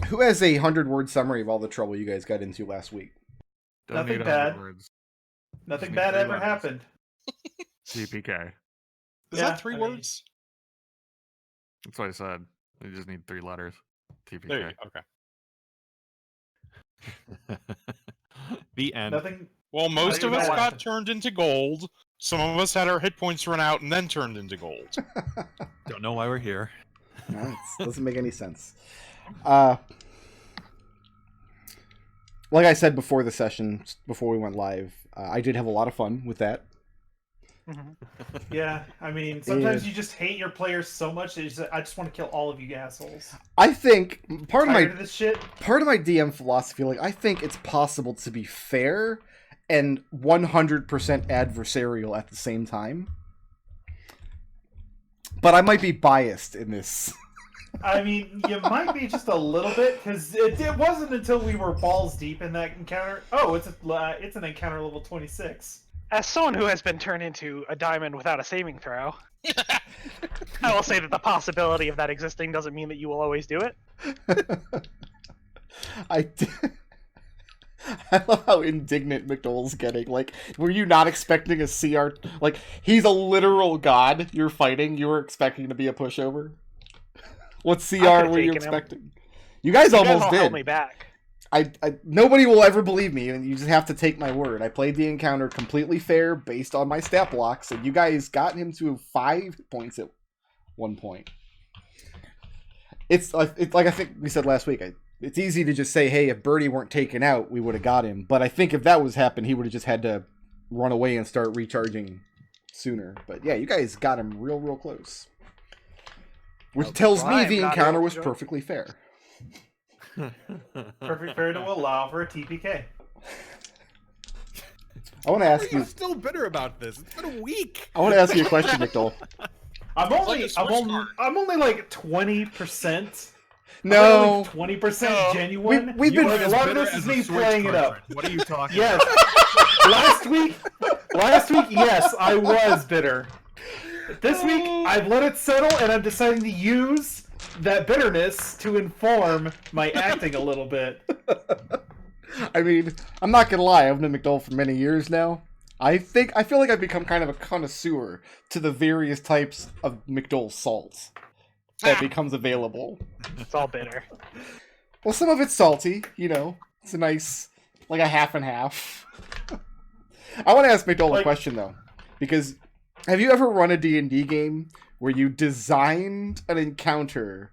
Who has a 100-word summary of all the trouble you guys got into last week? Don't Nothing need bad. 100 words. Nothing Just bad need 3 ever letters. happened. TPK. Is Yeah, that 3 I mean- words? That's what I said. You just need 3 letters. TPK. There you go. Okay. The end. Nothing. Well, most Nothing of us bad got happened. turned into gold. Some of us had our hit points run out and then turned into gold. Don't know why we're here. No, it doesn't make any sense. Like I said before the session, before we went live, I did have a lot of fun with that. Yeah, I mean, sometimes you just hate your players so much that you just, I just want to kill all of you assholes. I think part Tired of of this shit. my DM philosophy, like I think it's possible to be fair and 100% adversarial at the same time. But I might be biased in this. I mean, you might be just a little bit, because it wasn't until we were balls deep in that encounter. Oh, it's an encounter level 26. As someone who has been turned into a diamond without a saving throw, I will say that the possibility of that existing doesn't mean that you will always do it. I love how indignant McDohl's getting. Like, were you not expecting a CR? Like, he's a literal god you're fighting. You were expecting to be a pushover? What CR could've were you taken him. expecting? You guys You guys almost all did. held me back. Nobody will ever believe me, and you just have to take my word. I played the encounter completely fair based on my stat blocks, and you guys got him to 5 points at one point. It's like I think we said last week. It's easy to just say, hey, if Birdie weren't taken out, we would have got him. But I think if that was happened, he would have just had to run away and start recharging sooner. But yeah, you guys got him real close. Which tells me the encounter was perfectly fair. Perfect fair to allow for a TPK. I want to ask you. I'm still bitter about this. It's been a week. I want to ask you a question, McDohl. I'm like a Switch card. only like 20%. No. 20% genuine. We've been- Like, a lot of bitter this as is a me Switch playing it up. cartridge. What are you talking Yes. last week, yes, I was bitter. This week, I've let it settle, and I'm deciding to use that bitterness to inform my acting a little bit. I mean, I'm not gonna lie. I've known McDohl for many years now. I feel like I've become kind of a connoisseur to the various types of McDohl salts that becomes available. It's all bitter. Well, some of it's salty, you know. It's a nice, like a half and half. I want to ask McDohl a question though, because have you ever run a D&D game where you designed an encounter,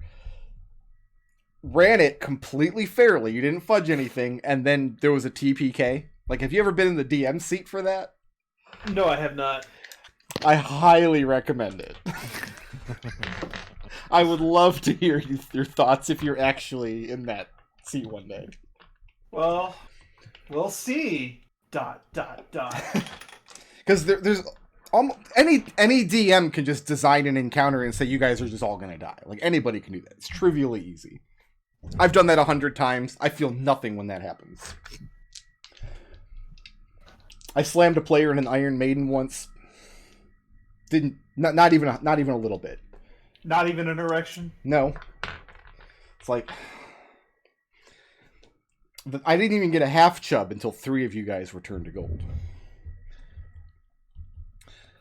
ran it completely fairly, you didn't fudge anything, and then there was a TPK? Like, have you ever been in the DM seat for that? No, I have not. I highly recommend it. I would love to hear your thoughts if you're actually in that seat one day. Well, we'll see. ... Because there's any DM can just design an encounter and say you guys are just all gonna die. Like, anybody can do that. It's trivially easy. I've done that 100 times. I feel nothing when that happens. I slammed a player in an Iron Maiden once. Not even a little bit. Not even an erection? No. It's like I didn't even get a half chub until 3 of you guys returned to gold.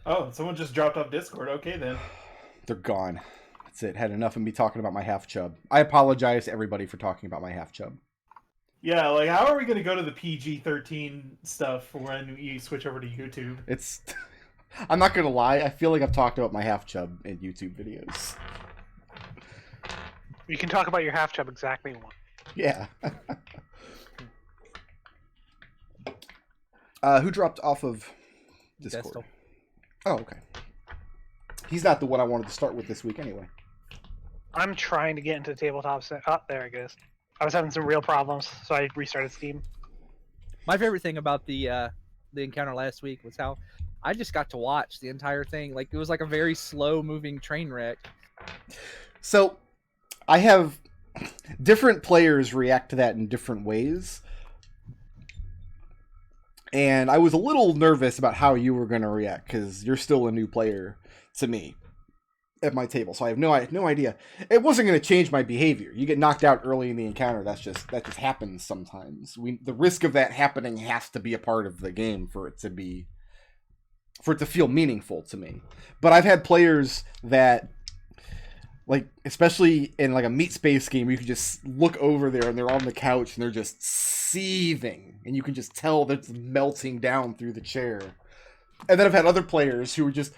Oh, someone just dropped off Discord. Okay, then. They're gone. That's it. Had enough of me talking about my half chub. I apologize to everybody for talking about my half chub. Yeah, like, how are we going to go to the PG-13 stuff when you switch over to YouTube? It's... I'm not going to lie. I feel like I've talked about my half chub in YouTube videos. You can talk about your half chub exactly you want. Yeah. Who dropped off of Discord? Destil. Oh, okay. He's not the one I wanted to start with this week anyway. I'm trying to get into tabletop. Oh, there it goes. I was having some real problems, so I restarted Steam. My favorite thing about the encounter last week was how I just got to watch the entire thing. Like, it was like a very slow moving train wreck. So, I have different players react to that in different ways. And I was a little nervous about how you were going to react, because you're still a new player to me. at my table, so I have no idea. It wasn't going to change my behavior. You get knocked out early in the encounter. That just happens sometimes. The risk of that happening has to be a part of the game for it to feel meaningful to me. But I've had players that, like, especially in like a meat space game, you can just look over there and they're on the couch and they're just seething, and you can just tell that it's melting down through the chair. And then I've had other players who would just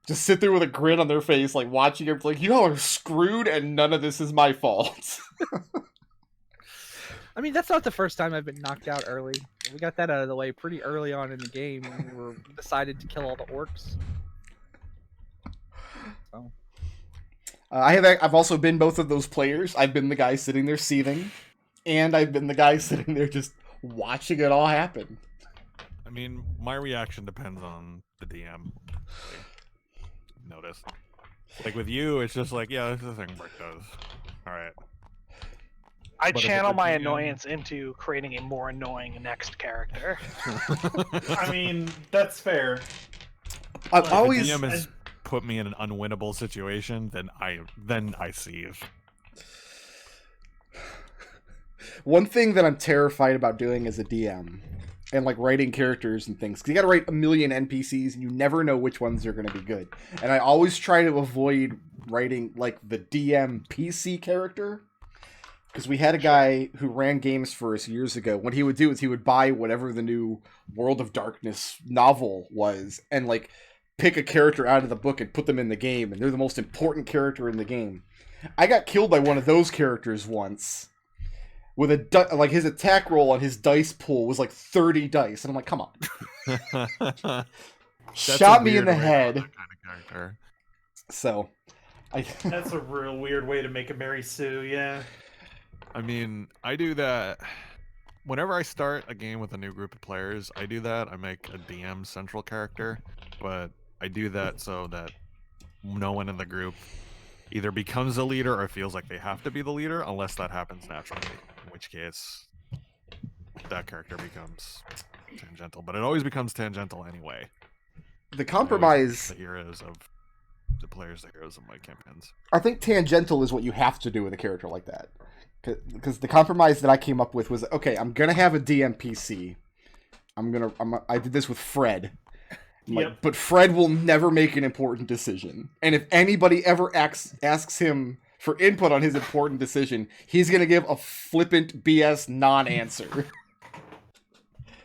sit there with a grin on their face, like watching it, like, you all are screwed and none of this is my fault. I mean, that's not the first time I've been knocked out early. We got that out of the way pretty early on in the game when we decided to kill all the orcs. So. I've also been both of those players. I've been the guy sitting there seething, and I've been the guy sitting there just watching it all happen. I mean, my reaction depends on the DM. Notice. Like with you, it's just like, yeah, this is the thing Brick does. Alright. I But if channel it's my a DM annoyance into creating a more annoying next character. I mean, that's fair. I've If the always DM has put me in an unwinnable situation, then I seethe. one thing that I'm terrified about doing as a DM, and like writing characters and things, because you got to write a million NPCs and you never know which ones are going to be good. And I always try to avoid writing like the DM PC character, because we had a guy who ran games for us years ago. What he would do is he would buy whatever the new World of Darkness novel was and like pick a character out of the book and put them in the game, and they're the most important character in the game. I got killed by one of those characters once with like his attack roll on his dice pool was like 30 dice, and I'm like, come on. Shot me in the head. Kind of character. So That's a real weird way to make a Mary Sue, yeah. I mean, I do that whenever I start a game with a new group of players. I do that. I make a DM central character, but I do that so that no one in the group either becomes a leader or feels like they have to be the leader, unless that happens naturally, in which case that character becomes tangential. But it always becomes tangential anyway. the compromise, The heroes of the players, the heroes of my campaigns. I think tangential is what you have to do with a character like that. Because the compromise that I came up with was, okay, I'm gonna have a DMPC. I did this with Fred. Yep. But Fred will never make an important decision. And if anybody ever asks him for input on his important decision, he's gonna give a flippant BS non-answer.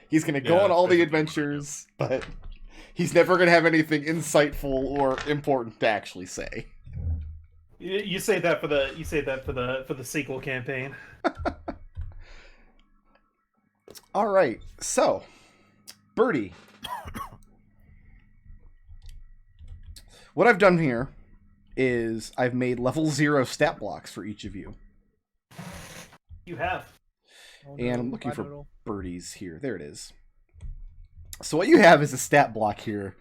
He's gonna go on all the adventures, but he's never gonna have anything insightful or important to actually say. You say that for the sequel campaign. All right, so Birdie, what I've done here is I've made level 0 stat blocks for each of you, You have. Oh, and I'm no, looking I for don't know. Birdie's here. There it is. So what you have is a stat block here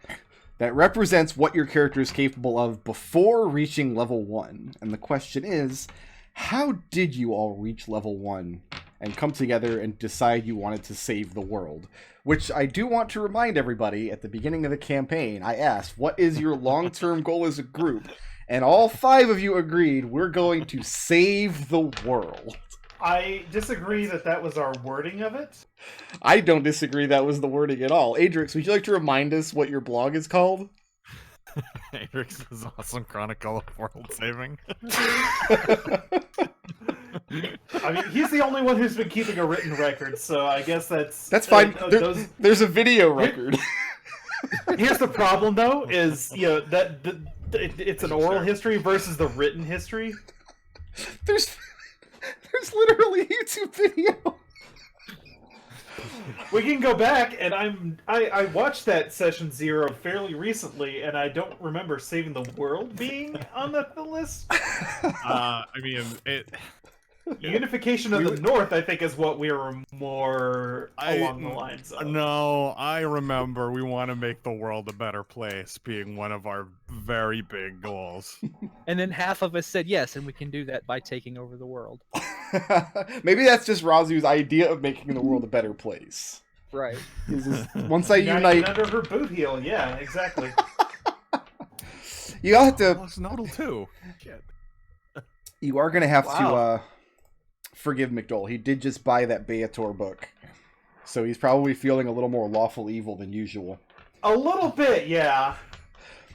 that represents what your character is capable of before reaching level 1. And the question is, how did you all reach level 1 and come together and decide you wanted to save the world? Which I do want to remind everybody, at the beginning of the campaign, I asked, what is your long-term goal as a group? And all 5 of you agreed, we're going to save the world. I disagree that was our wording of it. I don't disagree that was the wording at all. Adrex, would you like to remind us what your blog is called? Adrex's Awesome Chronicle of World Saving. I mean, he's the only one who's been keeping a written record, so I guess that's fine. those... There's a video record. Here's the problem, though, is it's an oral history versus the written history. There's literally a YouTube video. We can go back, and I watched that session 0 fairly recently, and I don't remember saving the world being on the list. I mean, Unification of the North, I think, is what we were more along the lines of. No, I remember we want to make the world a better place being one of our very big goals. And then half of us said yes, and we can do that by taking over the world. Maybe that's just Raazu's idea of making the world a better place. Right. Once I United unite, under her boot heel, yeah, exactly. You have to. lost Nodal too. Shit. You are going to have to Wow. forgive McDohl. He did just buy that Beator book, so he's probably feeling a little more lawful evil than usual. A little bit, yeah.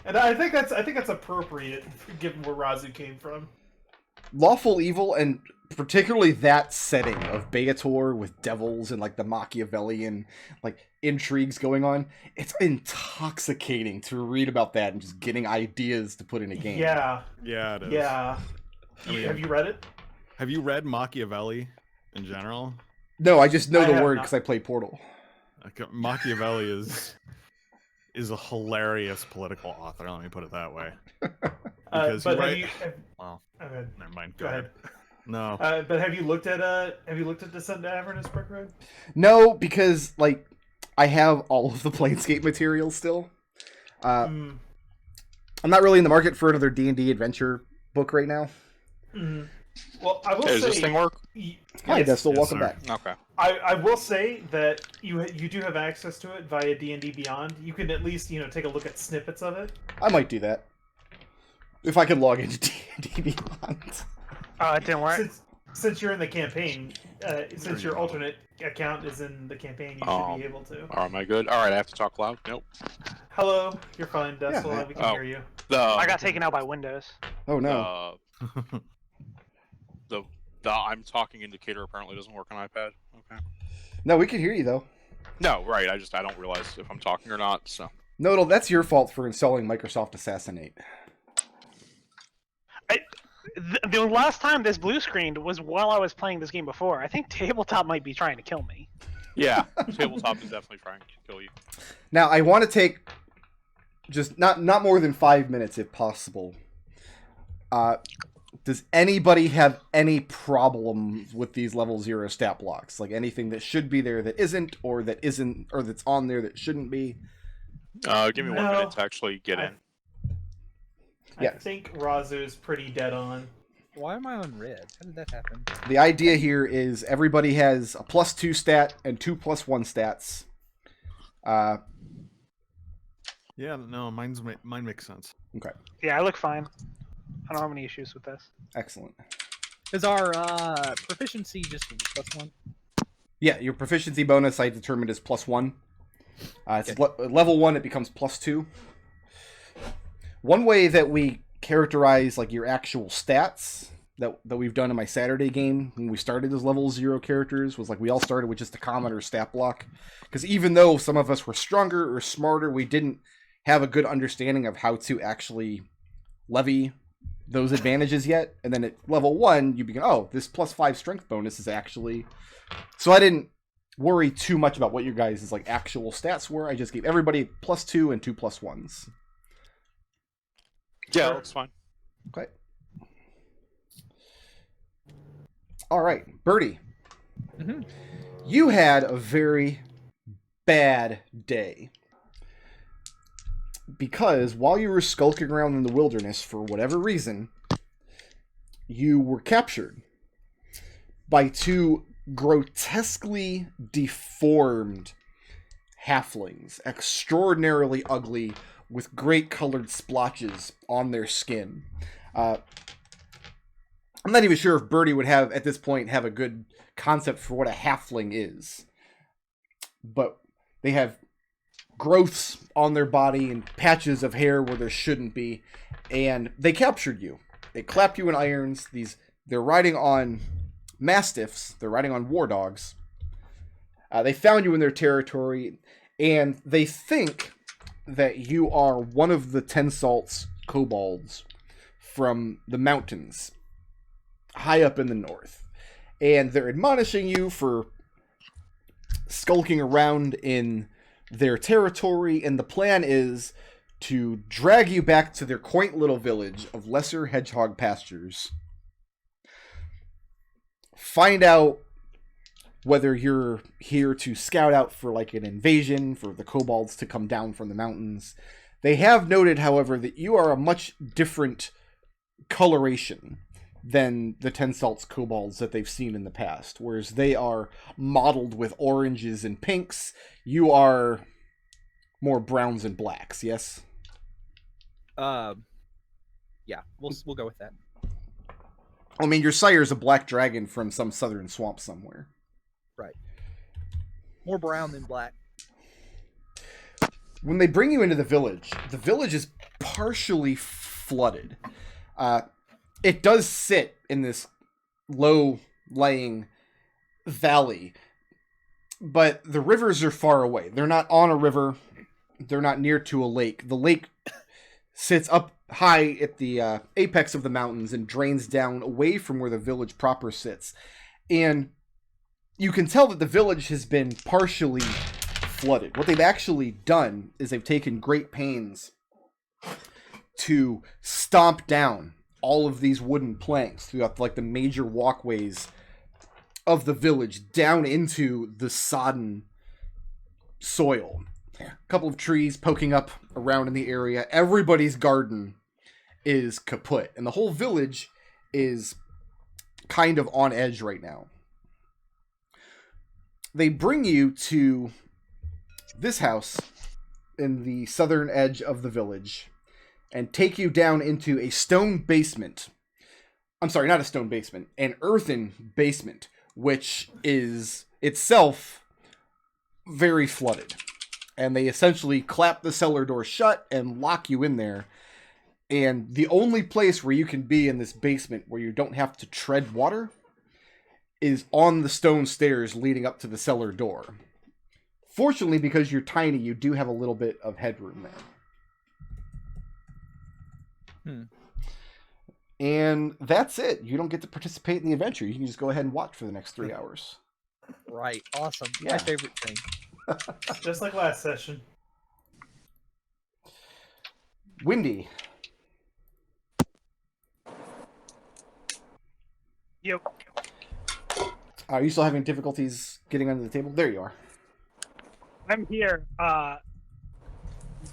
And I think that's appropriate given where Raazu came from. Lawful evil, and particularly that setting of Beator with devils and like the Machiavellian like intrigues going on. It's intoxicating to read about that and just getting ideas to put in a game. Yeah, Yeah, it is. yeah. I mean- Have you read it? Have you read Machiavelli in general? No, I just know I the have word not. because I play Portal. Like, Machiavelli is a hilarious political author. Let me put it that way. Because But right- have you? Well, Okay, never mind. go ahead. No. But have you looked at Descent to Avernus, Brick Road? No, because like I have all of the Planescape material still. Mm, I'm not really in the market for another D&D adventure book right now. mm. Well, I will Hey, does say. this thing work? Hi, Yes, Destil. Yes, Welcome sir. back. Okay. I will say that you do have access to it via D&D Beyond. You can at least take a look at snippets of it. I might do that if I could log into D&D Beyond. It didn't work. Since you're in the campaign, since your alternate account is in the campaign, you should be able to. Oh, am I good? All right, I have to talk loud. Nope. Hello, you're fine, Destil. Yeah, we can oh. hear you. I got taken out by Windows. Oh no. The I'm talking indicator apparently doesn't work on iPad. Okay. No, we can hear you though. No, right. I don't realize if I'm talking or not. So Nodal, that's your fault for installing Microsoft Assassinate. The last time this blue screened was while I was playing this game before. I think Tabletop might be trying to kill me. yeah, tabletop is definitely trying to kill you. Now, I want to take just not more than 5 minutes if possible. Does anybody have any problem with these level 0 stat blocks? Like anything that should be there that isn't, or that's on there that shouldn't be? Give me 1 No. minute to actually get in. I Yes. think Razu's pretty dead on. Why am I on red? How did that happen? The idea here is everybody has a +2 stat and 2 +1 stats. Yeah, no, mine makes sense. Okay, Yeah, I look fine. I don't have any issues with this. excellent. Is our proficiency just +1? Yeah, your proficiency bonus I determined is +1. It's level 1, it becomes +2. One way that we characterize like your actual stats that we've done in my Saturday game when we started as level 0 characters was like we all started with just a commoner stat block. Because even though some of us were stronger or smarter, we didn't have a good understanding of how to actually levy those advantages yet. And then at level 1, you begin, oh, this +5 strength bonus is actually... So I didn't worry too much about what your guys' like actual stats were. I just gave everybody +2 and 2 +1s. Yeah, that's fine. Okay. All right, Birdie. Mhm. You had a very bad day. Because while you were skulking around in the wilderness for whatever reason, you were captured by 2 grotesquely deformed halflings, extraordinarily ugly, with great colored splotches on their skin. I'm not even sure if Birdie would have, at this point, have a good concept for what a halfling is. But they have growths on their body and patches of hair where there shouldn't be. And they captured you. They clapped you in irons. They're riding on mastiffs. They're riding on war dogs. They found you in their territory. And they think that you are one of the Ten Salts kobolds from the mountains high up in the north. And they're admonishing you for skulking around in their territory, and the plan is to drag you back to their quaint little village of lesser hedgehog pastures. Find out whether you're here to scout out for like an invasion, for the kobolds to come down from the mountains. They have noted, however, that you are a much different coloration than the Ten Salts kobolds that they've seen in the past. Whereas they are mottled with oranges and pinks, you are more browns and blacks, yes? Yeah, we'll go with that. I mean, your sire is a black dragon from some southern swamp somewhere. Right. More brown than black. When they bring you into the village is partially flooded. It does sit in this low-lying valley, but the rivers are far away. They're not on a river. They're not near to a lake. The lake sits up high at the apex of the mountains and drains down away from where the village proper sits. And you can tell that the village has been partially flooded. What they've actually done is they've taken great pains to stomp down all of these wooden planks throughout like the major walkways of the village down into the sodden soil. A couple of trees poking up around in the area. Everybody's garden is kaput, and the whole village is kind of on edge right now. They bring you to this house in the southern edge of the village and take you down into a stone basement. I'm sorry, not a stone basement, an earthen basement, which is itself very flooded. And they essentially clap the cellar door shut and lock you in there. And the only place where you can be in this basement where you don't have to tread water is on the stone stairs leading up to the cellar door. Fortunately, because you're tiny, you do have a little bit of headroom there. And that's it. You don't get to participate in the adventure. You can just go ahead and watch for the next 3 hours. Right. Awesome. Yeah. My favorite thing. Just like last session. Windy. Yep. Are you still having difficulties getting under the table? There you are. I'm here.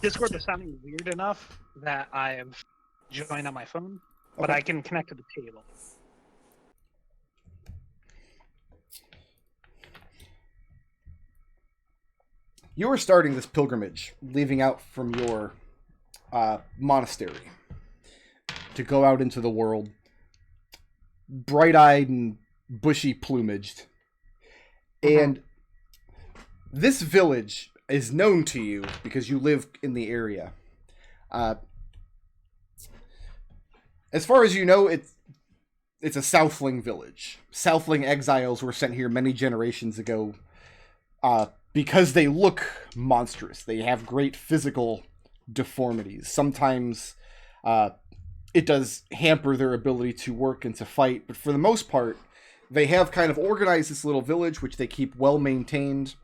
Discord is sounding weird enough that I have joined on my phone, but Okay. I can connect to the table. You are starting this pilgrimage, leaving out from your monastery to go out into the world, bright-eyed and bushy plumaged. And this village is known to you because you live in the area. As far as you know, it's a Southling village. Southling exiles were sent here many generations ago because they look monstrous. They have great physical deformities. Sometimes it does hamper their ability to work and to fight, but for the most part, they have kind of organized this little village, which they keep well maintained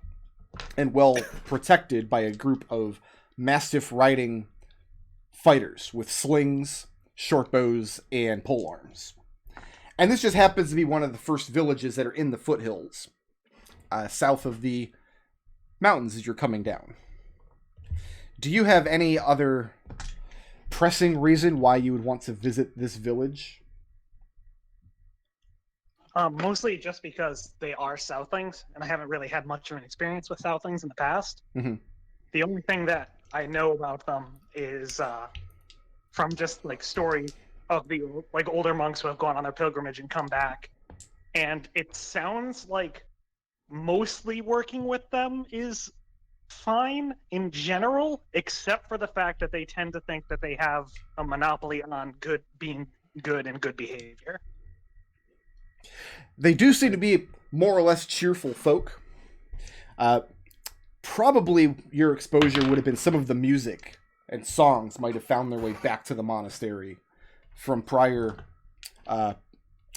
and well protected by a group of mastiff riding fighters with slings, short bows, and polearms. And this just happens to be one of the first villages that are in the foothills, south of the mountains as you're coming down. Do you have any other pressing reason why you would want to visit this village? Mostly just because they are Southlings, and I haven't really had much of an experience with Southlings in the past. Mm-hmm. The only thing that I know about them is from just like story of the like older monks who have gone on their pilgrimage and come back, and it sounds like mostly working with them is fine in general, except for the fact that they tend to think that they have a monopoly on being good and good behavior. They do seem to be more or less cheerful folk. Probably your exposure would have been some of the music and songs might have found their way back to the monastery from prior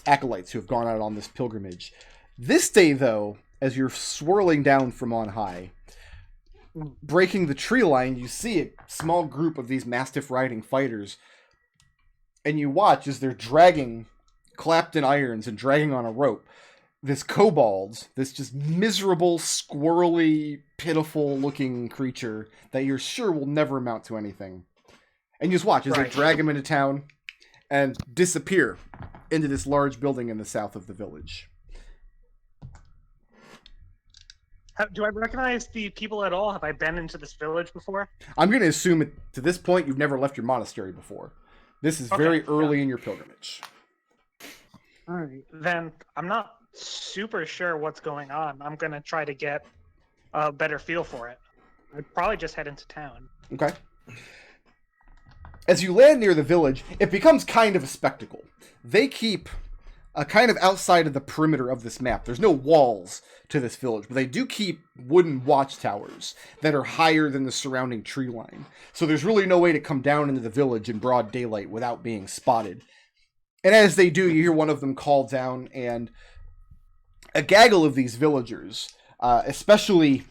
acolytes who have gone out on this pilgrimage. This day, though, as you're swirling down from on high, breaking the tree line, you see a small group of these mastiff riding fighters, and you watch as they're dragging, clapped in irons and dragging on a rope, this kobold, this just miserable, squirrely, pitiful-looking creature that you're sure will never amount to anything. And you just watch as they drag him into town and disappear into this large building in the south of the village. Do I recognize the people at all? Have I been into this village before? I'm going to assume to this point you've never left your monastery before. This is Okay, very got early in your pilgrimage. All right. Then I'm not super sure what's going on. I'm going to try to get a better feel for it. I'd probably just head into town. Okay. As you land near the village, it becomes kind of a spectacle. They keep kind of outside of the perimeter of this map. There's no walls to this village, but they do keep wooden watchtowers that are higher than the surrounding tree line. So there's really no way to come down into the village in broad daylight without being spotted. And as they do, you hear one of them call down, and a gaggle of these villagers, especially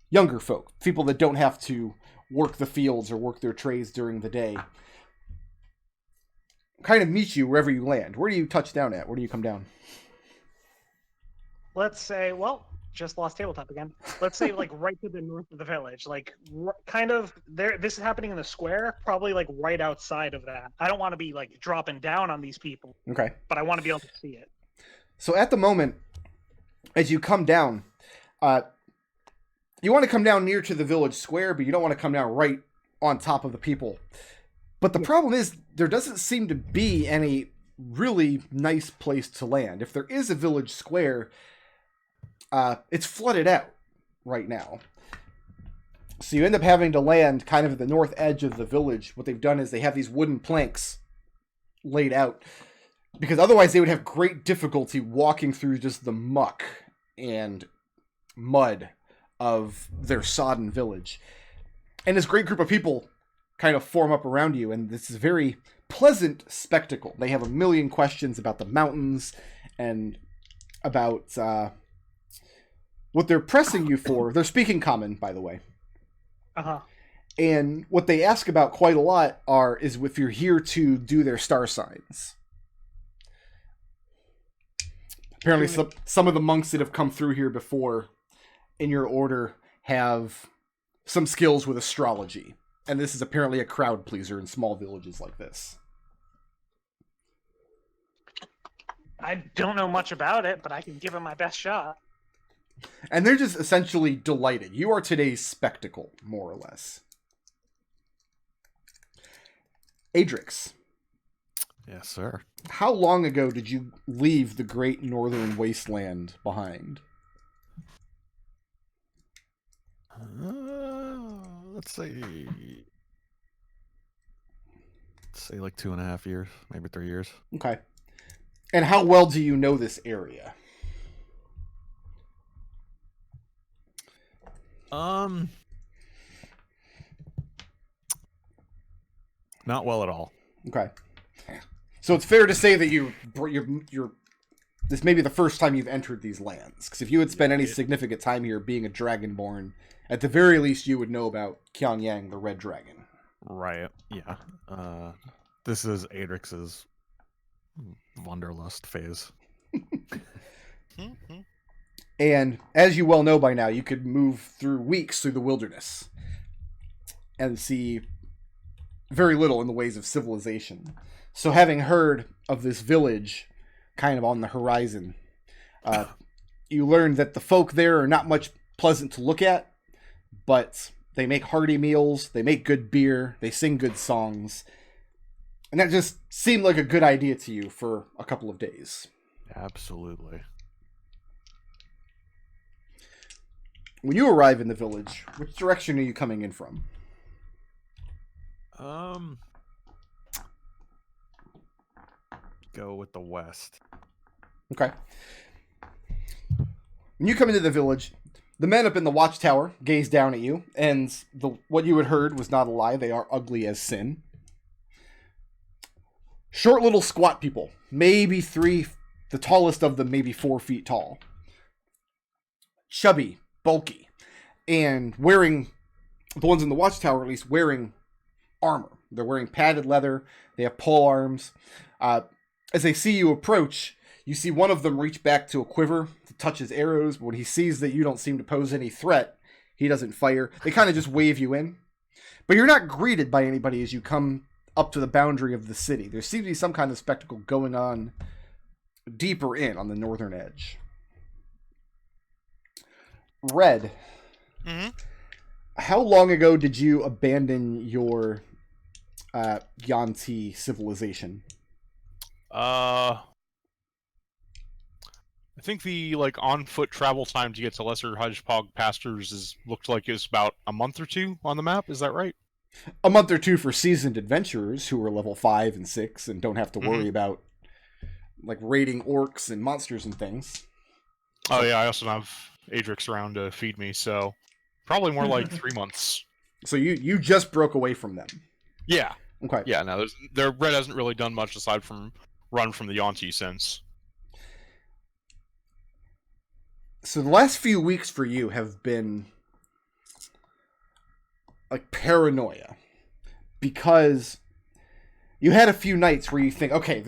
younger folk, people that don't have to work the fields or work their trades during the day, kind of meet you wherever you land. Where do you touch down at? Where do you come down? Let's say, well, just lost tabletop again. Let's say like right to the north of the village, like kind of there. This is happening in the square, probably like right outside of that. I don't want to be like dropping down on these people. Okay. But I want to be able to see it. So at the moment, as you come down, you want to come down near to the village square, but you don't want to come down right on top of the people. But the problem is, there doesn't seem to be any really nice place to land. If there is a village square, it's flooded out right now. So you end up having to land kind of at the north edge of the village. What they've done is they have these wooden planks laid out, because otherwise they would have great difficulty walking through just the muck and mud of their sodden village. And this great group of people kind of form up around you, and this is a very pleasant spectacle. They have a million questions about the mountains and about what they're pressing you for. They're speaking common, by the way. Uh-huh. And what they ask about quite a lot is if you're here to do their star signs. Apparently some of the monks that have come through here before in your order have some skills with astrology. And this is apparently a crowd pleaser in small villages like this. I don't know much about it, but I can give it my best shot. And they're just essentially delighted. You are today's spectacle, more or less. Adrex. Yes, sir. How long ago did you leave the great northern wasteland behind? Let's say like 2.5 years, maybe 3 years. Okay. And how well do you know this area? Not well at all. Okay. So it's fair to say that you're this may be the first time you've entered these lands. Because if you had spent any significant time here being a Dragonborn, at the very least you would know about Pyongyang, the Red Dragon. Right, yeah. This is Adrex's Wanderlust phase. And as you well know by now, you could move through weeks through the wilderness and see very little in the ways of civilization. So having heard of this village kind of on the horizon, you learned that the folk there are not much pleasant to look at, but they make hearty meals, they make good beer, they sing good songs. And that just seemed like a good idea to you for a couple of days. Absolutely. When you arrive in the village, which direction are you coming in from? Go with the west. Okay. When you come into the village, the men up in the watchtower gaze down at you, and what you had heard was not a lie. They are ugly as sin. Short little squat people, maybe 3, the tallest of them maybe 4 feet tall. Chubby, bulky, and wearing, the ones in the watchtower at least, wearing armor. They're wearing padded leather, they have pole arms. As they see you approach, you see one of them reach back to a quiver to touch his arrows, but when he sees that you don't seem to pose any threat, he doesn't fire. They kind of just wave you in. But you're not greeted by anybody as you come up to the boundary of the city. There seems to be some kind of spectacle going on deeper in on the northern edge. Red. Mm-hmm. How long ago did you abandon your Yuan-ti civilization? I think the on foot travel time to get to Lesser Hodgepog pastures looked like it's about a month or two on the map. Is that right? A month or two for seasoned adventurers who are level 5 and 6 and don't have to worry about raiding orcs and monsters and things. Oh yeah, I also have Adrex around to feed me, so probably more like 3 months. So you just broke away from them. Yeah. Okay. Yeah, no, their red hasn't really done much aside from run from the Yuan-ti since. So the last few weeks for you have been paranoia, because you had a few nights where you think, okay,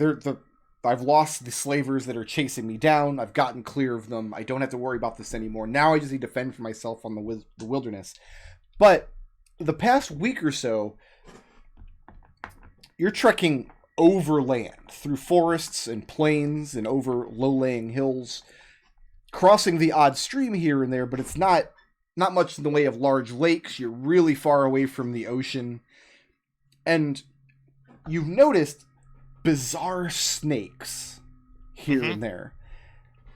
I've lost the slavers that are chasing me down. I've gotten clear of them. I don't have to worry about this anymore. Now I just need to fend for myself on the wilderness. But the past week or so, you're trekking overland through forests and plains and over low-lying hills, crossing the odd stream here and there, but it's not much in the way of large lakes. You're really far away from the ocean. And you've noticed bizarre snakes here and there.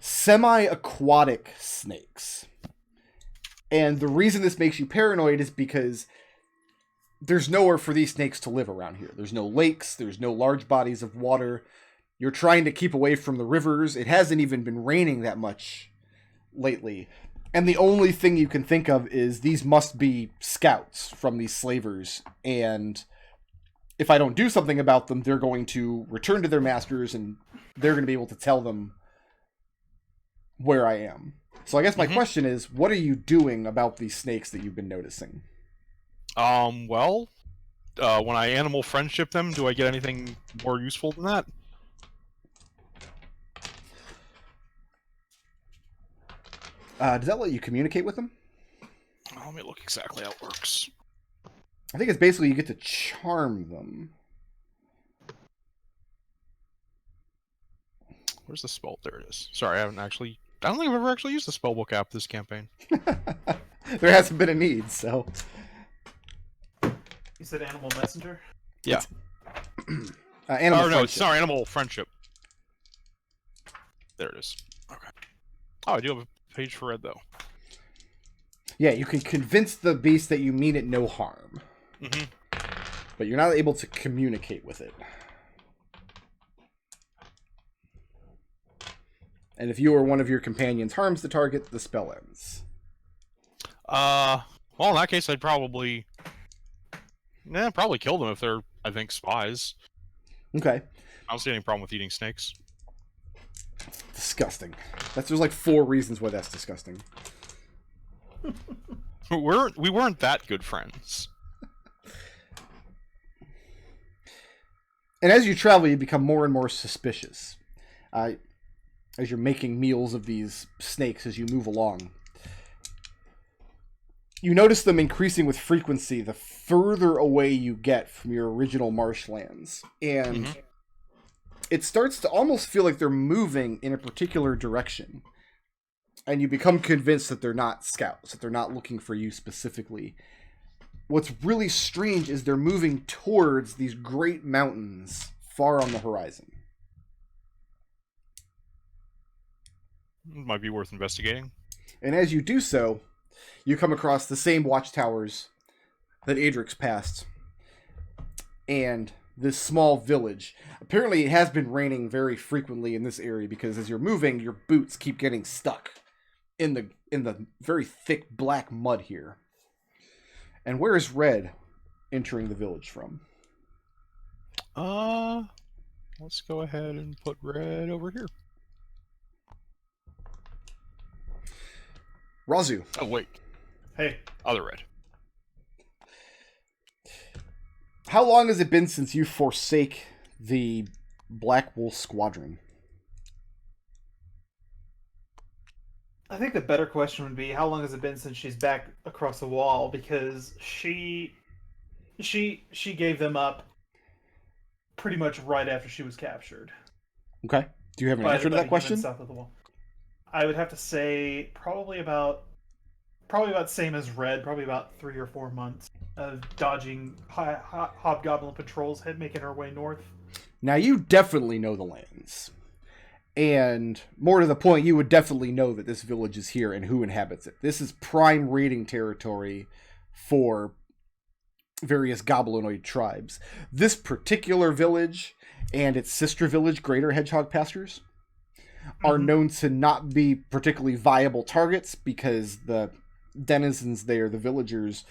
Semi-aquatic snakes. And the reason this makes you paranoid is because there's nowhere for these snakes to live around here. There's no lakes. There's no large bodies of water. You're trying to keep away from the rivers. It hasn't even been raining that much lately. And the only thing you can think of is these must be scouts from these slavers. And if I don't do something about them, they're going to return to their masters and they're going to be able to tell them where I am. So I guess my question is, what are you doing about these snakes that you've been noticing? Well, when I animal friendship them, do I get anything more useful than that? Does that let you communicate with them? Let me look exactly how it works. I think it's basically you get to charm them. Where's the spell? There it is. Sorry, I don't think I've ever actually used the spellbook app this campaign. There hasn't been a need, so. You said animal messenger? Yeah. Animal no, it's friendship. not animal friendship. There it is. Okay. Oh, I do have a page for red, though. Yeah, you can convince the beast that you mean it no harm. But you're not able to communicate with it. And if you or one of your companions harms the target, the spell ends. Well, in that case, I'd probably kill them if they're, I think, spies. Okay. I don't see any problem with eating snakes. Disgusting. There's 4 reasons why that's disgusting. We weren't that good friends. And as you travel, you become more and more suspicious. As you're making meals of these snakes as you move along. You notice them increasing with frequency the further away you get from your original marshlands. And it starts to almost feel like they're moving in a particular direction. And you become convinced that they're not scouts, that they're not looking for you specifically. What's really strange is they're moving towards these great mountains far on the horizon. Might be worth investigating. And as you do so, you come across the same watchtowers that Adrex passed. And this small village. Apparently it has been raining very frequently in this area because as you're moving, your boots keep getting stuck in the very thick black mud here. And where is Red entering the village from? Let's go ahead and put Red over here. Raazu. Oh, wait. Hey. Other Red. How long has it been since you forsake the Black Wolf Squadron? I think the better question would be, how long has it been since she's back across the wall? Because she gave them up pretty much right after she was captured. Okay. Do you have an answer to that question? South of the wall. I would have to say probably about same as Red, probably about 3 or 4 months. dodging hobgoblin patrols, making her way north. Now, you definitely know the lands. And more to the point, you would definitely know that this village is here and who inhabits it. This is prime raiding territory for various goblinoid tribes. This particular village and its sister village, Greater Hedgehog Pastures, are known to not be particularly viable targets because the denizens there, the villagers,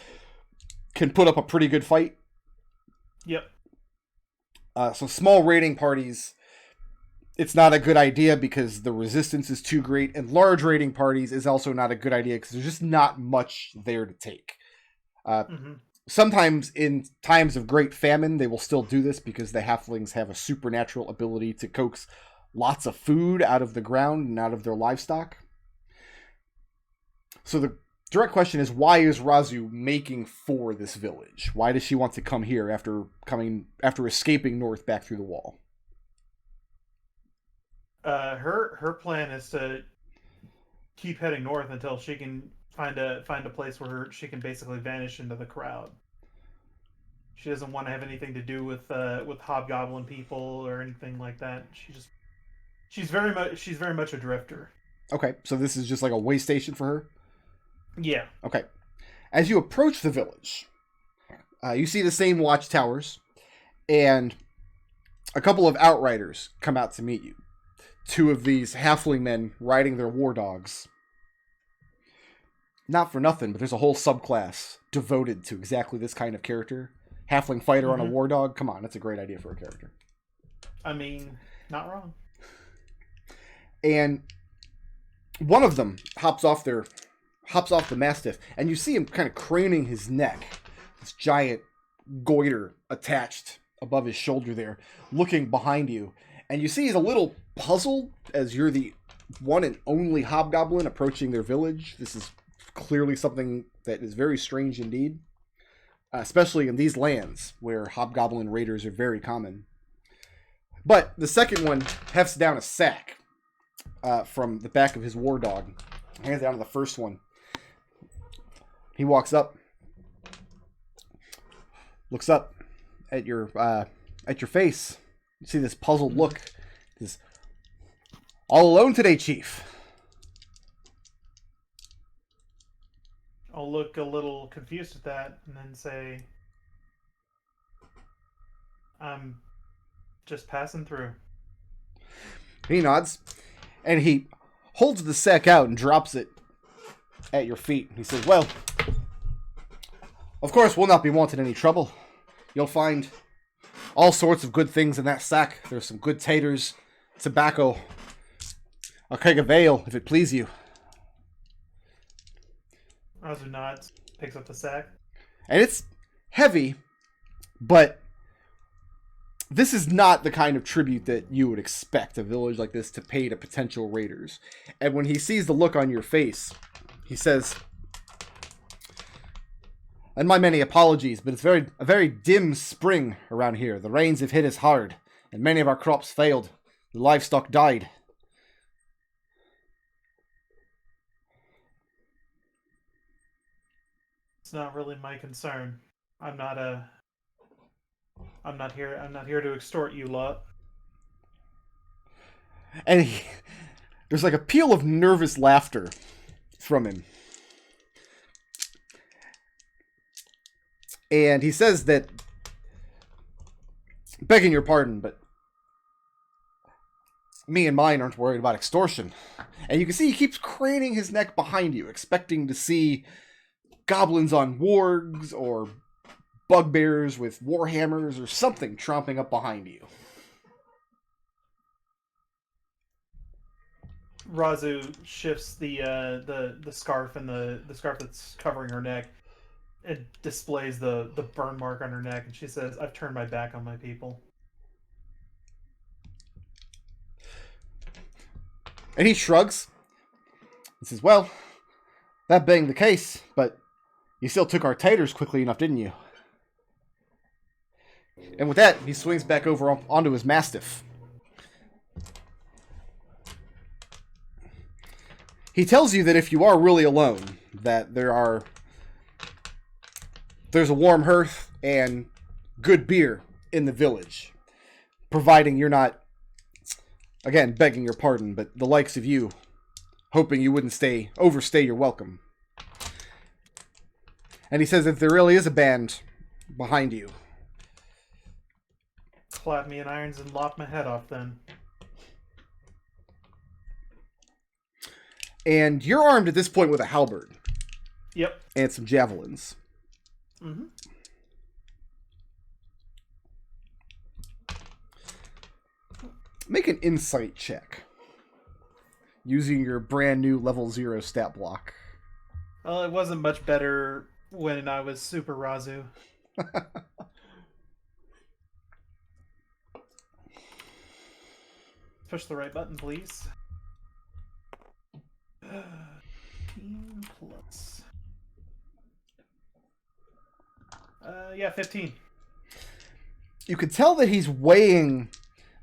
can put up a pretty good fight. Yep. So small raiding parties, it's not a good idea because the resistance is too great, and large raiding parties is also not a good idea because there's just not much there to take. Sometimes in times of great famine, they will still do this because the halflings have a supernatural ability to coax lots of food out of the ground and out of their livestock. So the direct question is, why is Raazu making for this village? Why does she want to come here after escaping north back through the wall? Her plan is to keep heading north until she can find a place where she can basically vanish into the crowd. She doesn't want to have anything to do with hobgoblin people or anything like that. She's very much a drifter. Okay, so this is just like a way station for her? Yeah. Okay. As you approach the village, you see the same watchtowers, and a couple of outriders come out to meet you. Two of these halfling men riding their war dogs. Not for nothing, but there's a whole subclass devoted to exactly this kind of character. Halfling fighter on a war dog. Come on, that's a great idea for a character. I mean, not wrong. And one of them hops off the mastiff, and you see him kind of craning his neck. This giant goiter attached above his shoulder there, looking behind you. And you see he's a little puzzled as you're the one and only hobgoblin approaching their village. This is clearly something that is very strange indeed, especially in these lands where hobgoblin raiders are very common. But the second one hefts down a sack from the back of his war dog, hands down to the first one. He walks up, looks up at your face. You see this puzzled look. This, all alone today, Chief. I'll look a little confused at that and then say, I'm just passing through. He nods, and he holds the sack out and drops it at your feet. He says, well, of course we'll not be wanting any trouble. You'll find all sorts of good things in that sack. There's some good taters, tobacco, a keg of ale, if it please you. Raazu nods, picks up the sack. And it's heavy, but this is not the kind of tribute that you would expect a village like this to pay to potential raiders. And when he sees the look on your face, he says, and my many apologies, but it's a very dim spring around here. The rains have hit us hard, and many of our crops failed. The livestock died. It's not really my concern. I'm not here to extort you lot. And there's like a peal of nervous laughter from him. And he says that, begging your pardon, but me and mine aren't worried about extortion. And you can see he keeps craning his neck behind you, expecting to see goblins on wargs or bugbears with warhammers or something tromping up behind you. Raazu shifts the scarf and the scarf that's covering her neck. It displays the burn mark on her neck, and she says, I've turned my back on my people. And he shrugs and says, well, that being the case, but you still took our taters quickly enough, didn't you? And with that, he swings back over onto his mastiff. He tells you that if you are really alone, that there are there's a warm hearth and good beer in the village, providing you're not, again, begging your pardon, but the likes of you, hoping you wouldn't overstay your welcome. And he says if there really is a band behind you. Clap me in irons and lop my head off then. And you're armed at this point with a halberd. Yep. And some javelins. Mm-hmm. Make an insight check. Using your brand new level 0 stat block. Well, it wasn't much better when I was Super Raazu. Push the right button, please. 15 plus. Yeah, 15. You could tell that he's weighing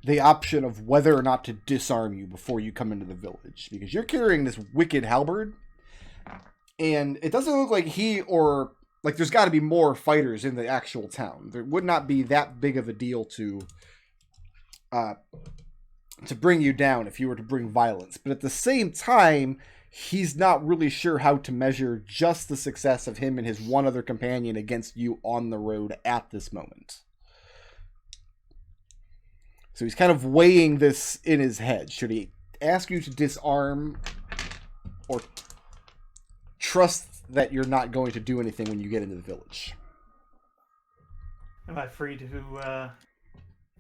the option of whether or not to disarm you before you come into the village. Because you're carrying this wicked halberd. And it doesn't look like he or... Like, there's got to be more fighters in the actual town. There would not be that big of a deal to bring you down if you were to bring violence. But at the same time, he's not really sure how to measure just the success of him and his one other companion against you on the road at this moment. So he's kind of weighing this in his head. Should he ask you to disarm or trust that you're not going to do anything when you get into the village? Am I free to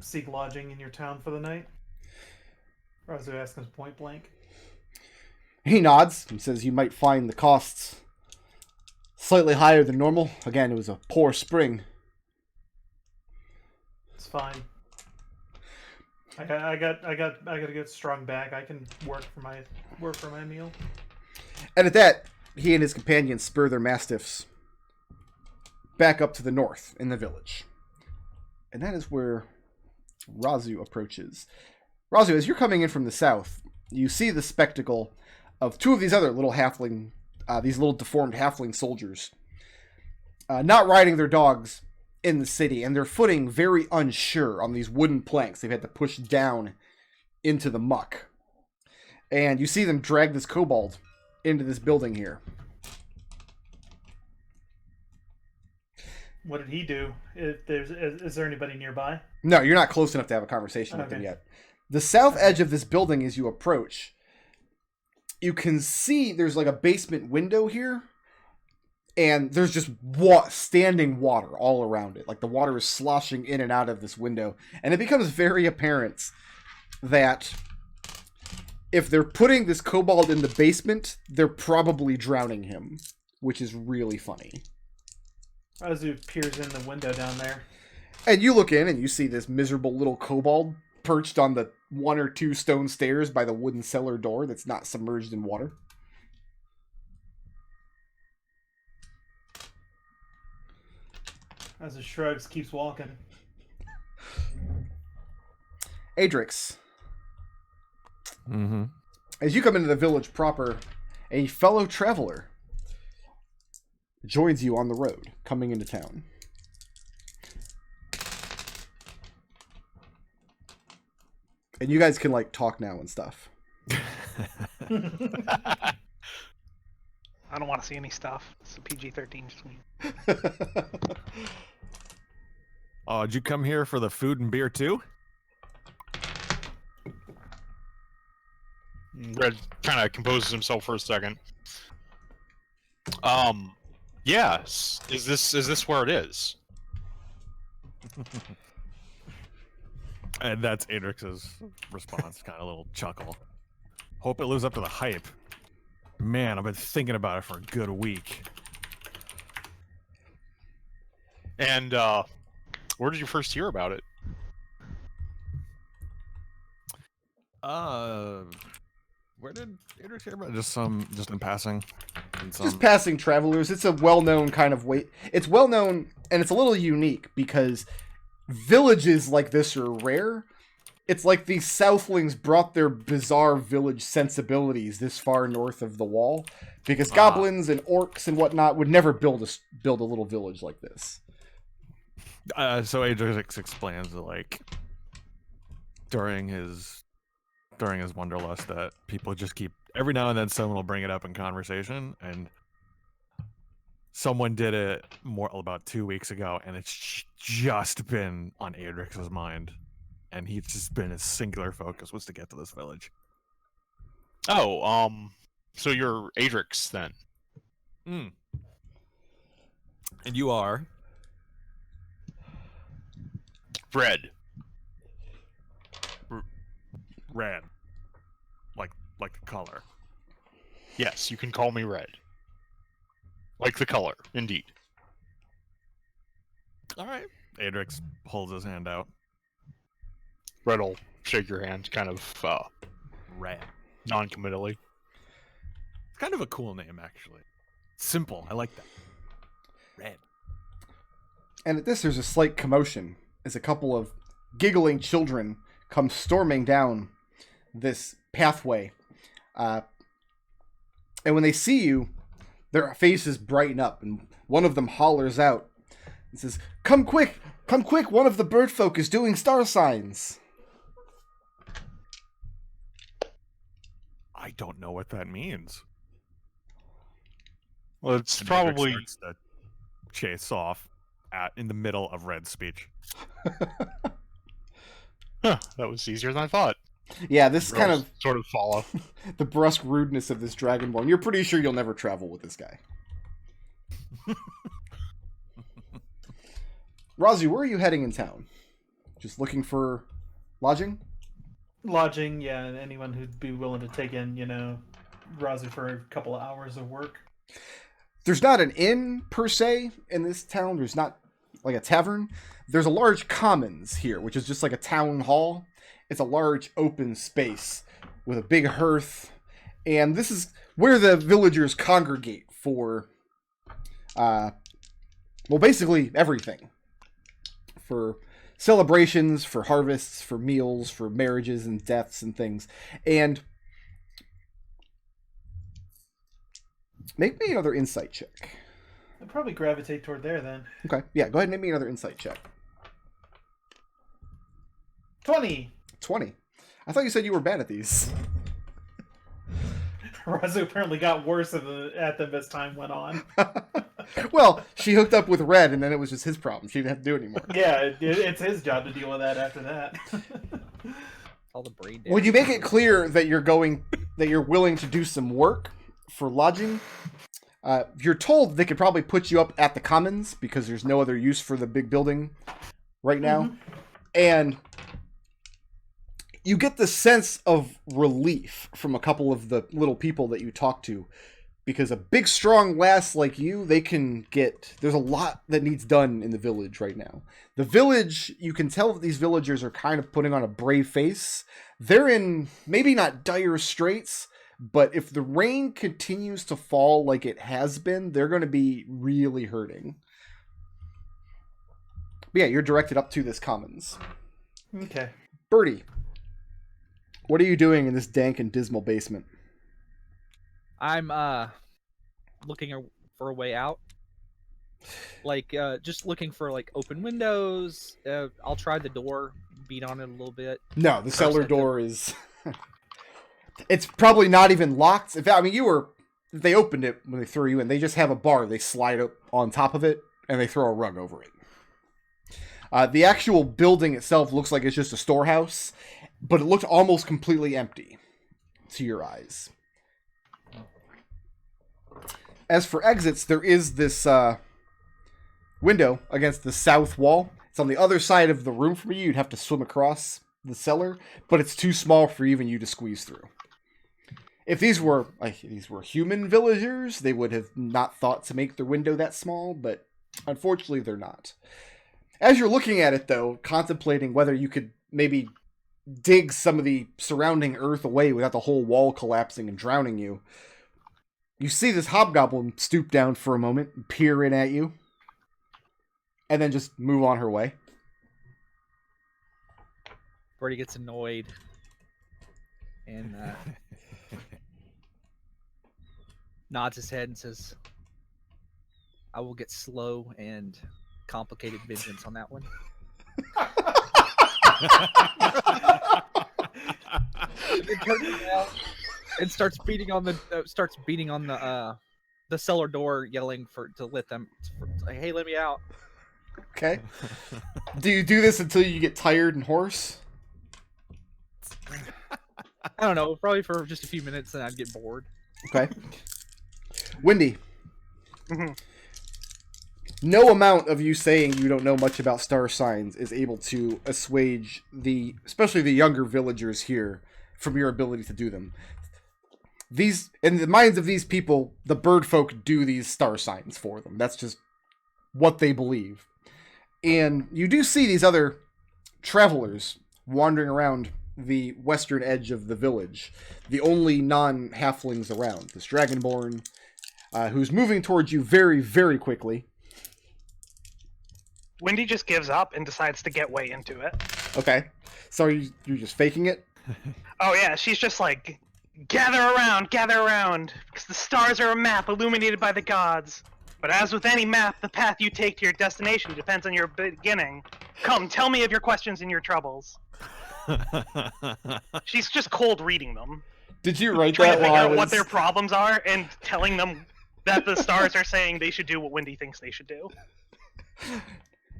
seek lodging in your town for the night? Raazu asks point blank. He nods and says you might find the costs slightly higher than normal. Again, it was a poor spring. It's fine. I got a good strong back. I can work for my meal. And at that, he and his companions spur their mastiffs back up to the north in the village. And that is where Raazu approaches. Raazu, as you're coming in from the south, you see the spectacle of two of these other little halfling, these little deformed halfling soldiers, not riding their dogs in the city, and they're footing very unsure on these wooden planks they've had to push down into the muck. And you see them drag this kobold into this building here. What did he do? Is there anybody nearby? No, you're not close enough to have a conversation with him yet. The south edge of this building, as you approach, you can see there's like a basement window here, and there's just standing water all around it. Like the water is sloshing in and out of this window, and it becomes very apparent that if they're putting this kobold in the basement, they're probably drowning him, which is really funny. Raazu peers in the window down there. And you look in and you see this miserable little kobold perched on the 1 or 2 stone stairs by the wooden cellar door that's not submerged in water. Raazu shrugs, keeps walking. Adrex. Mm-hmm. As you come into the village proper, a fellow traveler joins you on the road, coming into town. And you guys can, like, talk now and stuff. I don't want to see any stuff. It's a PG-13 screen. Oh, did you come here for the food and beer too? Red kind of composes himself for a second. Yes. Is this where it is? And that's Adrex's response, kind of a little chuckle. Hope it lives up to the hype. Man, I've been thinking about it for a good week. And where did you first hear about it? Where did Adrex hear about it? Just in passing. Just passing travelers. It's a well-known kind of way. It's well-known, and it's a little unique because villages like this are rare, It's like these Southlings brought their bizarre village sensibilities this far north of the wall, because goblins and orcs and whatnot would never build a little village like this. So Adrex explains that, like, during his wanderlust, that people just keep, every now and then someone will bring it up in conversation, and someone did it about 2 weeks ago, and it's just been on Adrex's mind, and he's just been, his singular focus was to get to this village. Oh, so you're Adrex then? And you are Red. red, like the color. Yes, you can call me Red. Like the color, indeed. All right. Adrex holds his hand out. Red will shake your hand, kind of Red. non-committally. It's kind of a cool name, actually. Simple. I like that. Red. And at this, there's a slight commotion as a couple of giggling children come storming down this pathway. And when they see you, their faces brighten up, and one of them hollers out and says, come quick, one of the bird folk is doing star signs. I don't know what that means. Well, it's And probably... Adrex starts to chase off in the middle of Red's speech. Huh, that was easier than I thought. Yeah, this is kind of sort of follow. the brusque rudeness of this Dragonborn. You're pretty sure you'll never travel with this guy. Raazu, where are you heading in town? Just looking for lodging? Lodging, yeah, and anyone who'd be willing to take in, Raazu for a couple of hours of work. There's not an inn, per se, in this town. There's not, like, a tavern. There's a large commons here, which is just like a town hall. It's a large open space with a big hearth. And this is where the villagers congregate for, basically everything. For celebrations, for harvests, for meals, for marriages and deaths and things. And make me another insight check. I'd probably gravitate toward there then. Okay, yeah, go ahead and make me another insight check. 20! 20. I thought you said you were bad at these. Raazu apparently got worse at them as time went on. Well, she hooked up with Red, and then it was just his problem. She didn't have to do it anymore. Yeah, it's his job to deal with that after that. All the brain When you make it clear that you're willing to do some work for lodging, you're told they could probably put you up at the commons because there's no other use for the big building right now. Mm-hmm. And you get the sense of relief from a couple of the little people that you talk to, because a big, strong lass like you, there's a lot that needs done in the village right now. The village, you can tell that these villagers are kind of putting on a brave face. They're in maybe not dire straits, but if the rain continues to fall like it has been, they're going to be really hurting. But yeah, you're directed up to this commons. Okay. Birdie, what are you doing in this dank and dismal basement? I'm looking for a way out. Like just looking for like open windows. I'll try the door, beat on it a little bit. No, the cellar door is it's probably not even locked. In fact, I mean, they opened it when they threw you in. They just have a bar. They slide up on top of it and they throw a rug over it. The actual building itself looks like it's just a storehouse, but it looked almost completely empty to your eyes. As for exits, there is this window against the south wall. It's on the other side of the room from you. You'd have to swim across the cellar, but it's too small for even you to squeeze through. If these were human villagers, they would have not thought to make their window that small, but unfortunately they're not. As you're looking at it, though, contemplating whether you could maybe dig some of the surrounding earth away without the whole wall collapsing and drowning you, you see this hobgoblin stoop down for a moment and peer in at you, and then just move on her way. Birdie gets annoyed and nods his head and says, "I will get slow and complicated vengeance on that one." And turns around and starts beating on the cellar door, yelling to let them. Hey, let me out! Okay. Do you do this until you get tired and hoarse? I don't know, probably for just a few minutes, and I'd get bored. Okay. Wendy. Mhm. No amount of you saying you don't know much about star signs is able to assuage especially the younger villagers here, from your ability to do them. In the minds of these people, the bird folk do these star signs for them. That's just what they believe. And you do see these other travelers wandering around the western edge of the village, the only non-halflings around. This Dragonborn, who's moving towards you very, very quickly. Wendy just gives up and decides to get way into it. Okay. So you're just faking it? Oh yeah, she's just like, gather around, because the stars are a map illuminated by the gods. But as with any map, the path you take to your destination depends on your beginning. Come, tell me of your questions and your troubles. She's just cold reading them. Did you write Trying that to figure while out what their problems are and telling them that the stars are saying they should do what Wendy thinks they should do.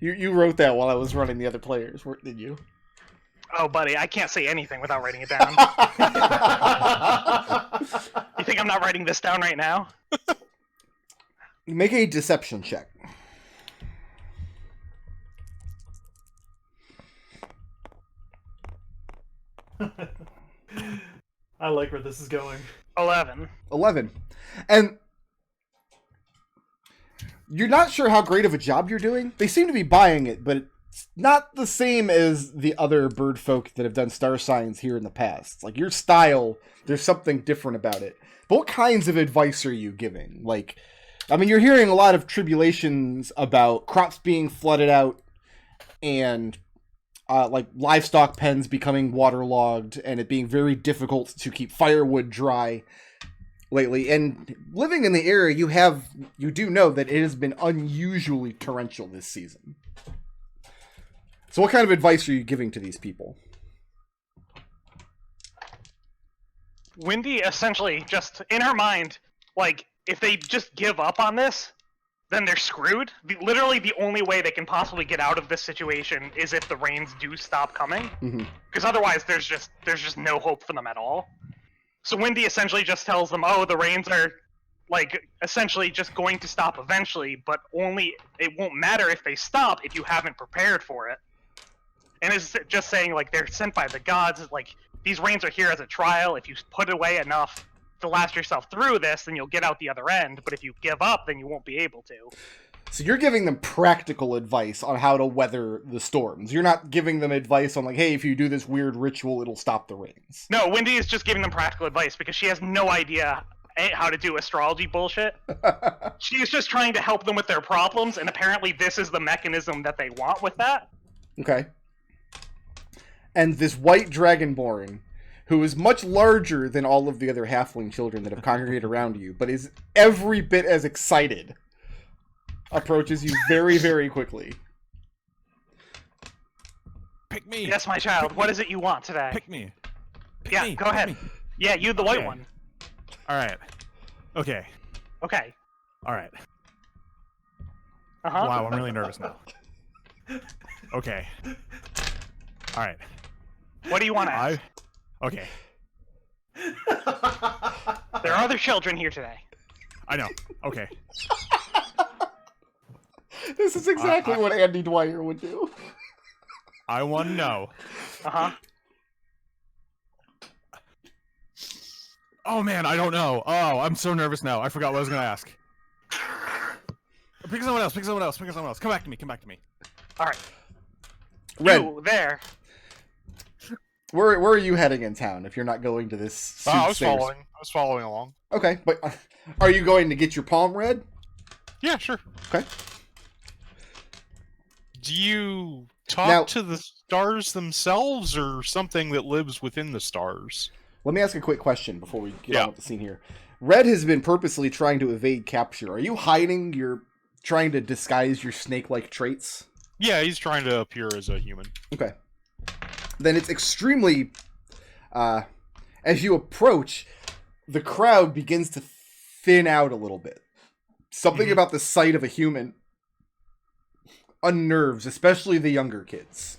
You wrote that while I was running the other players, did you? Oh, buddy, I can't say anything without writing it down. You think I'm not writing this down right now? Make a deception check. I like where this is going. 11. 11. And you're not sure how great of a job you're doing. They seem to be buying it, but it's not the same as the other bird folk that have done star signs here in the past. Like, your style, there's something different about it. But what kinds of advice are you giving? Like, I mean, you're hearing a lot of tribulations about crops being flooded out and like livestock pens becoming waterlogged and it being very difficult to keep firewood dry lately. And living in the area, you do know that it has been unusually torrential this season. So what kind of advice are you giving to these people? Wendy essentially just, in her mind, like, if they just give up on this, then they're screwed. Literally the only way they can possibly get out of this situation is if the rains do stop coming. Because otherwise there's just no hope for them at all. So Wendy essentially just tells them, oh, the rains are, like, essentially just going to stop eventually, but it won't matter if they stop if you haven't prepared for it. And it's just saying, like, they're sent by the gods, like, these rains are here as a trial. If you put away enough to last yourself through this, then you'll get out the other end. But if you give up, then you won't be able to. So you're giving them practical advice on how to weather the storms. You're not giving them advice on, like, hey, if you do this weird ritual, it'll stop the rains. No, Wendy is just giving them practical advice because she has no idea how to do astrology bullshit. She's just trying to help them with their problems, and apparently this is the mechanism that they want with that. Okay. And this white Dragonborn, who is much larger than all of the other halfling children that have congregated around you, but is every bit as excited, approaches you very, very quickly. Pick me. Yes, my child. What is it you want today? Pick me. Yeah, me. go Pick ahead. me. Yeah, you the white Okay. one. All right. Okay. Okay. All right. Uh-huh. Wow, I'm really nervous now. Okay. All right. What do you want to ask? Okay. There are other children here today. I know. Okay. This is exactly what Andy Dwyer would do. I want to know. Uh-huh. Oh man, I don't know. Oh, I'm so nervous now. I forgot what I was gonna ask. Pick someone else. Pick someone else. Pick someone else. Come back to me. Come back to me. All right. Red, You, there. where are you heading in town if you're not going to this I was soothsayer's? following along. Okay, but are you going to get your palm read? Yeah, sure. Okay. Do you talk Now- to the stars themselves, or something that lives within the stars? Let me ask a quick question before we get Yeah. on with the scene here. Red has been purposely trying to evade capture. Are you hiding trying to disguise your snake-like traits? Yeah, he's trying to appear as a human. Okay. Then it's extremely... as you approach, the crowd begins to thin out a little bit. Something Mhm. about the sight of a human unnerves, especially the younger kids.